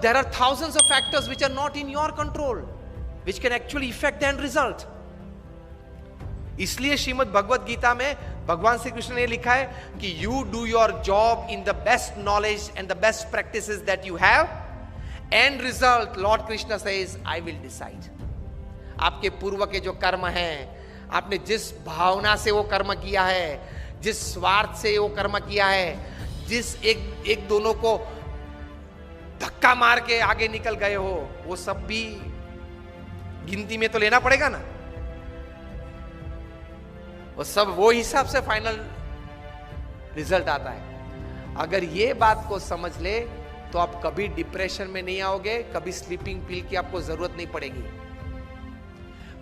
there are thousands of factors which are not in your control, which can actually affect the end result. इसलिए श्रीमद् भगवत गीता में भगवान श्री कृष्ण ने लिखा है कि you do your job in the best knowledge and the best practices that you have. End result, Lord Krishna says, I will decide. आपके पूर्व के जो कर्म हैं, आपने जिस भावना से वो कर्म किया है, जिस स्वार्थ से वो कर्म किया है, जिस एक दोनों को धक्का मार के आगे निकल गए हो, वो सब भी गिनती में तो लेना पड़ेगा ना। वो सब वो हिसाब से फाइनल रिजल्ट आता है। अगर ये बात को समझ ले तो आप कभी डिप्रेशन में नहीं आओगे, कभी स्लीपिंग पिल की आपको जरूरत नहीं पड़ेगी।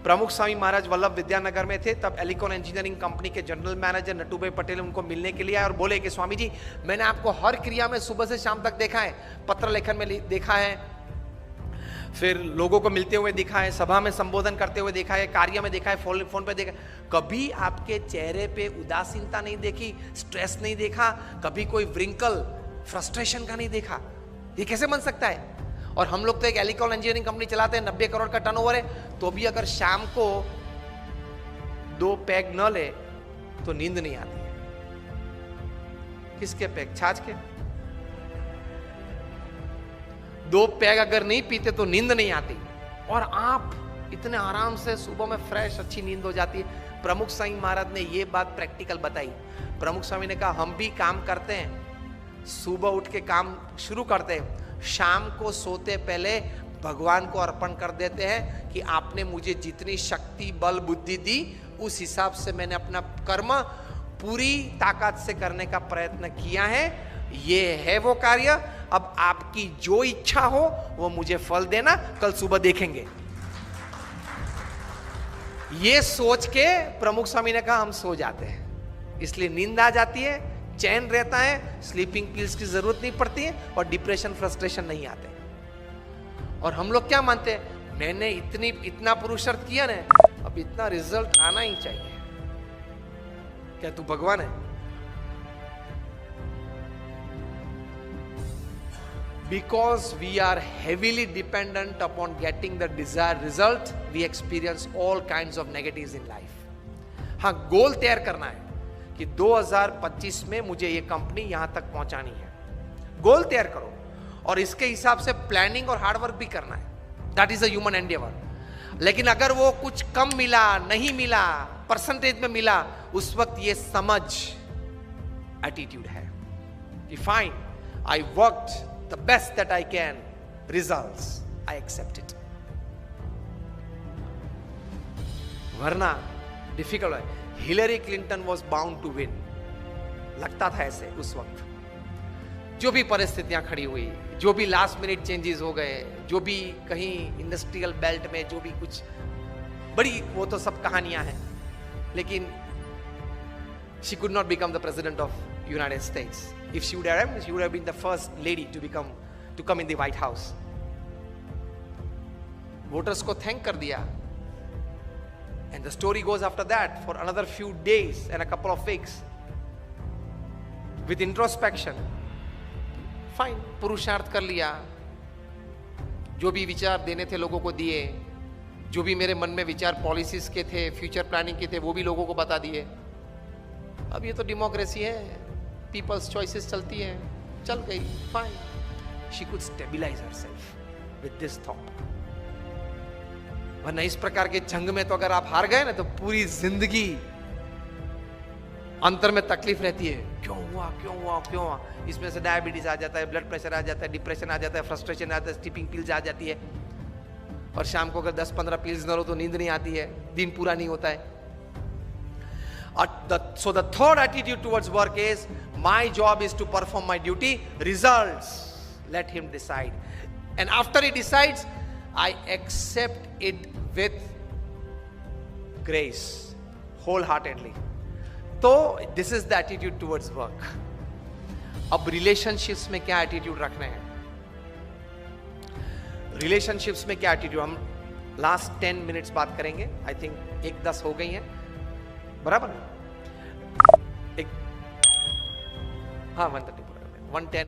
प्रमुख स्वामी महाराज वल्लभ विद्यानगर में थे, तब एलिकॉन इंजीनियरिंग कंपनी के जनरल मैनेजर नटूभाई पटेल उनको मिलने के लिए आए और बोले कि स्वामी जी, मैंने आपको हर क्रिया में सुबह से शाम तक देखा है, पत्र लेखन में देखा है, फिर लोगों को मिलते हुए देखा है, सभा में संबोधन करते हुए देखा है, कार्य में देखा है, फोन पे देखा, कभी आपके चेहरे पे उदासीनता नहीं देखी, स्ट्रेस नहीं देखा, कभी कोई व्रिंकल फ्रस्ट्रेशन का नहीं देखा। ये कैसे बन सकता है? और हम लोग तो एक एलिकॉन इंजीनियरिंग कंपनी चलाते हैं, 90 करोड़ का टर्नओवर है, तो भी अगर शाम को 2 पैग न ले तो नींद नहीं आती है। किसके पैग? छाछ के। 2 पैग अगर नहीं पीते तो नींद नहीं आती, और आप इतने आराम से सुबह में फ्रेश अच्छी नींद हो जाती है। प्रमुख स्वामी महाराज ने ये बात प्रैक्टिकल बताई। प्रमुख स्वामी ने कहा, हम भी काम करते हैं, सुबह उठ के काम शुरू करते हैं, शाम को सोते पहले भगवान को अर्पण कर देते हैं कि आपने मुझे जितनी शक्ति बल बुद्धि दी, उस हिसाब से मैंने अपना कर्म पूरी ताकत से करने का प्रयत्न किया है। ये है वो कार्य, अब आपकी जो इच्छा हो वो मुझे फल देना, कल सुबह देखेंगे। ये सोच के प्रमुख स्वामी ने कहा, हम सो जाते हैं, इसलिए नींद आ जाती है, चैन रहता है, स्लीपिंग पिल्स की जरूरत नहीं पड़ती है, और डिप्रेशन फ्रस्ट्रेशन नहीं आते। और हम लोग क्या मानते हैं, मैंने इतना पुरुषार्थ किया ना, अब इतना रिजल्ट आना ही चाहिए। क्या तू भगवान है? Because we are heavily dependent upon getting the desired result, we experience all kinds of negatives in life. हाँ, गोल तैयार करना है कि 2025 में मुझे ये कंपनी यहां तक पहुंचानी है। गोल तैयार करो, और इसके हिसाब से प्लानिंग और हार्डवर्क भी करना है। That is a human Endeavour. लेकिन अगर वो कुछ कम मिला, नहीं मिला, परसेंटेज में मिला, उस वक्त ये समझ एटीट्यूड है कि fine, I worked the best that I can, results, I accept it. वरना डिफिकल्ट है। Hillary Clinton was bound to win, लगता था ऐसे उस वक्त। जो भी परिस्थितियां खड़ी हुई, जो भी लास्ट मिनट चेंजेस हो गए, जो भी कहीं इंडस्ट्रियल बेल्ट में जो भी कुछ बड़ी, वो तो सब कहानियां हैं, लेकिन she could not become the president of United States. If she would have been the first lady to come in the White House. Voters को thank कर दिया, and the story goes after that for another few days and a couple of weeks with introspection. Fine, पुरुषार्थ कर लिया, जो भी विचार देने थे लोगों को दिए, जो भी मेरे मन में विचार पॉलिसीज के थे, फ्यूचर प्लानिंग के थे, वो भी लोगों को बता दिए। अब ये तो डेमोक्रेसी है, पीपल्स चॉइसेस चलती है, चल गई, fine. She could stabilise herself with this thought. वरना इस प्रकार के जंग में तो अगर आप हार गए ना, तो पूरी जिंदगी अंतर में तकलीफ रहती है, क्यों हुआ क्यों हुआ क्यों हुआ। इसमें से डायबिटीज आ जाता है, ब्लड प्रेशर आ जाता है, डिप्रेशन आ जाता है, फ्रस्ट्रेशन आ जाता है, स्लीपिंग पिल्स आ जाती है, और शाम को अगर 10-15 पिल्स न लो तो नींद नहीं आती है, दिन पूरा नहीं होता है। So the third attitude towards work is, my job is to perform my duty, results let him decide, and after he decides, I accept it with grace, wholeheartedly. तो this is the attitude towards work. अब relationships में क्या attitude रखना है? Relationships में क्या attitude? हम last 10 minutes बात करेंगे, I think 1:10 हो गई हैं, बराबर? एक हाँ 1:30 1:10